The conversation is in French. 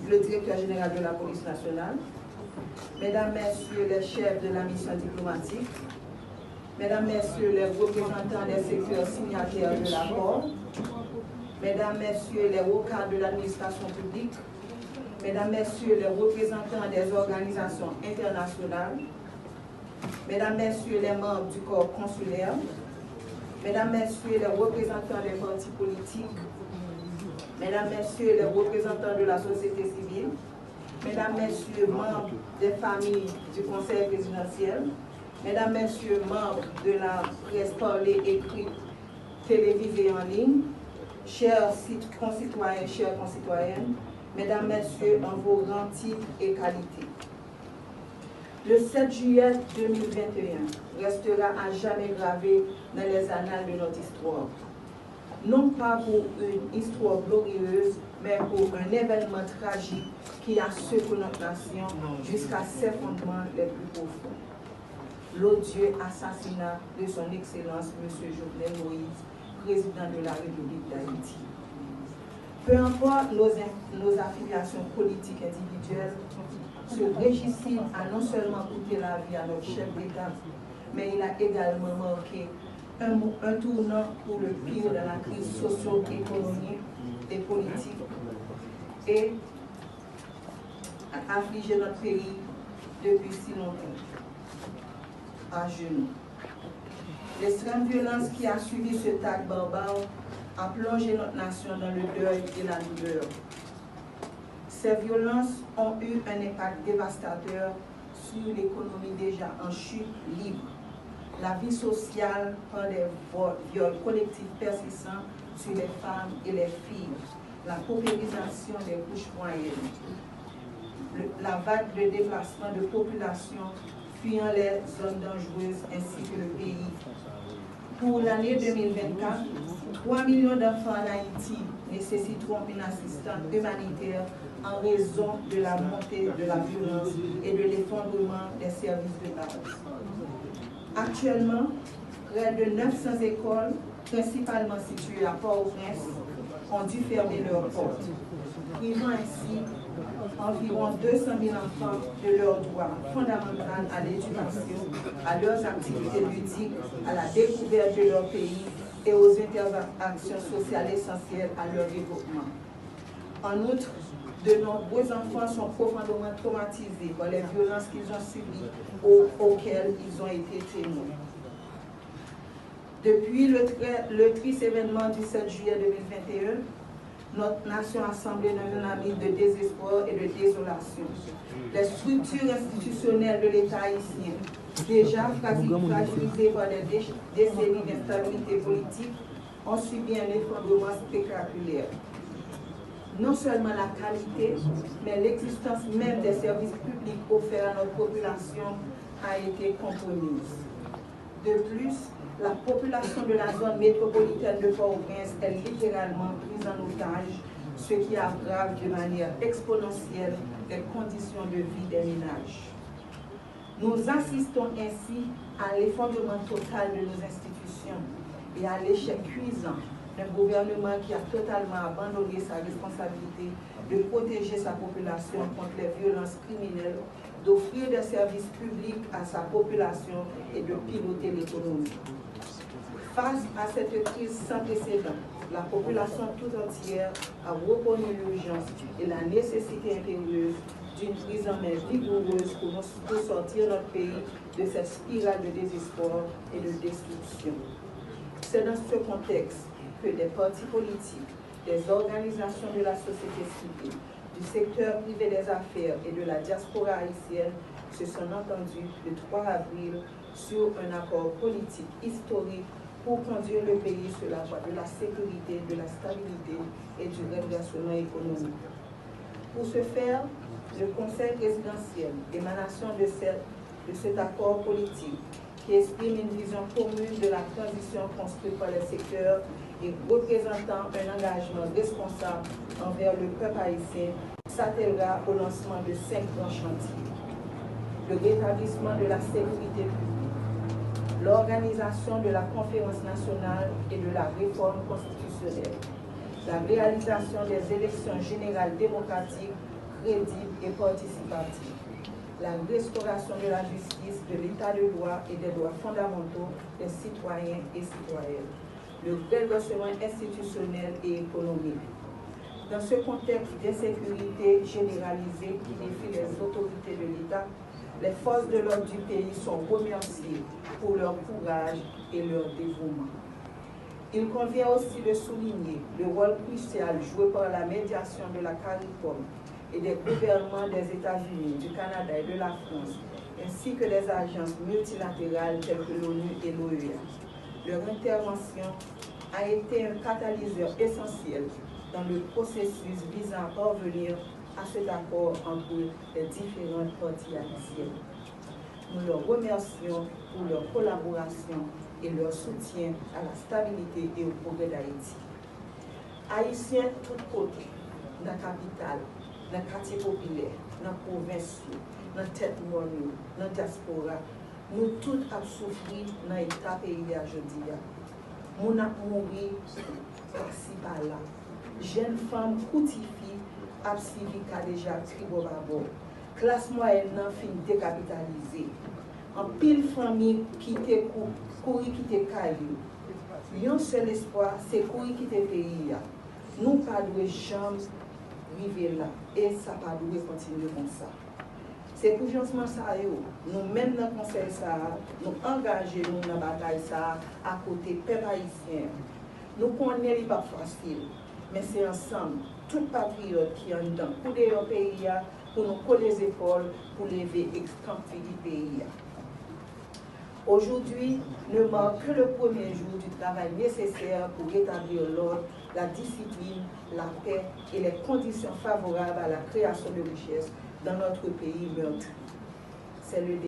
le directeur général de la police nationale, Mesdames, Messieurs les chefs de la mission diplomatique, Mesdames, Messieurs les représentants des secteurs signataires de l'accord, Mesdames, Messieurs les hauts cadres de l'administration publique, Mesdames, Messieurs les représentants des organisations internationales, Mesdames, Messieurs les membres du corps consulaire, Mesdames, Messieurs les représentants des partis politiques, Mesdames, Messieurs les représentants de la société civile, Mesdames, Messieurs membres des familles du Conseil présidentiel, Mesdames, Messieurs membres de la presse parlée, écrite, télévisée en ligne, chers concitoyens, chères concitoyennes, Mesdames, Messieurs, en vos rangs, titres et qualités. Le 7 juillet 2021 restera à jamais gravé dans les annales de notre histoire. Non pas pour une histoire glorieuse, mais pour un événement tragique qui a secoué notre nation jusqu'à ses fondements les plus profonds. L'odieux assassinat de son Excellence M. Jovenel Moïse, président de la République d'Haïti. Peu importe nos affiliations politiques individuelles, ce régicide a non seulement coûté la vie à notre chef d'État, mais il a également marqué un tournant pour le pire de la crise socio-économique et politique et a affligé notre pays depuis si longtemps, à genoux. L'extrême violence qui a suivi ce acte barbare a plongé notre nation dans le deuil et la douleur. Ces violences ont eu un impact dévastateur sur l'économie déjà en chute libre, la vie sociale par des viols collectifs persistants sur les femmes et les filles, la paupérisation des couches moyennes, la vague de déplacement de population fuyant les zones dangereuses ainsi que le pays. Pour l'année 2024, 3 millions d'enfants en Haïti nécessiteront une assistance humanitaire en raison de la montée de la violence et de l'effondrement des services de base. Actuellement, près de 900 écoles, principalement situées à Port-au-Prince, ont dû fermer leurs portes, privant ainsi environ 200 000 enfants de leur droit fondamental à l'éducation, à leurs activités ludiques, à la découverte de leur pays et aux interactions sociales essentielles à leur développement. En outre, de nombreux enfants sont profondément traumatisés par les violences qu'ils ont subies auxquelles ils ont été témoins. Depuis le triste événement du 7 juillet 2021, notre nation a semblé dans un abîme de désespoir et de désolation. Les structures institutionnelles de l'État haïtien, déjà fragilisées par des décennies d'instabilité politique, ont subi un effondrement spectaculaire. Non seulement la qualité, mais l'existence même des services publics offerts à notre population a été compromise. De plus, la population de la zone métropolitaine de Port-au-Prince est littéralement prise en otage, ce qui aggrave de manière exponentielle les conditions de vie des ménages. Nous assistons ainsi à l'effondrement total de nos institutions et à l'échec cuisant d'un gouvernement qui a totalement abandonné sa responsabilité de protéger sa population contre les violences criminelles, d'offrir des services publics à sa population et de piloter l'économie. Face à cette crise sans précédent, la population tout entière a reconnu l'urgence et la nécessité impérieuse d'une prise en main vigoureuse pour sortir notre pays de cette spirale de désespoir et de destruction. C'est dans ce contexte que des partis politiques, des organisations de la société civile, du secteur privé des affaires et de la diaspora haïtienne se sont entendus le 3 avril sur un accord politique historique pour conduire le pays sur la voie de la sécurité, de la stabilité et du redressement économique. Pour ce faire, le Conseil présidentiel, émanation de cet accord politique, qui exprime une vision commune de la transition construite par les secteurs et représentant un engagement responsable envers le peuple haïtien, s'attellera au lancement de 5 grands chantiers. Le rétablissement de la sécurité publique, l'organisation de la conférence nationale et de la réforme constitutionnelle, la réalisation des élections générales démocratiques crédible et participative, la restauration de la justice, de l'état de droit et des droits fondamentaux des citoyens et citoyennes, le redressement institutionnel et économique. Dans ce contexte d'insécurité généralisée qui défie les autorités de l'État, les forces de l'ordre du pays sont remerciées pour leur courage et leur dévouement. Il convient aussi de souligner le rôle crucial joué par la médiation de la CARICOM et des gouvernements des États-Unis, du Canada et de la France, ainsi que des agences multilatérales telles que l'ONU et l'OEA. Leur intervention a été un catalyseur essentiel dans le processus visant à parvenir à cet accord entre les différentes parties haïtiennes. Nous leur remercions pour leur collaboration et leur soutien à la stabilité et au progrès d'Haïti. Haïtiens tout côté, dans la capitale, dans le quartier populaire, dans la province, dans la tête morne, dans la diaspora, nous tous avons souffert dans l'état pays aujourd'hui. Nous avons mouru par-ci par-là. Jeunes femmes coutifiées, absivika déjà tribobabo. Classe moyenne fin décapitalisée. En pile famille qui te courir qui te caillou. Un seul espoir, c'est courir qui te pays. Nous pas de jamais arriver là et ça pas doit continuer comme ça. C'est pour justement ça nous même dans le conseil ça, nous engager nous dans la bataille ça à côté peuple haïtien. Nous connaissons pas facile. Mais c'est ensemble, tout patriote qui est dedans, pour aider le pays, pour nous coller les épaules, pour lever l'extrême du pays. Aujourd'hui ne marque que le premier jour du travail nécessaire pour rétablir l'ordre, la discipline, la paix et les conditions favorables à la création de richesses dans notre pays meurtri. C'est le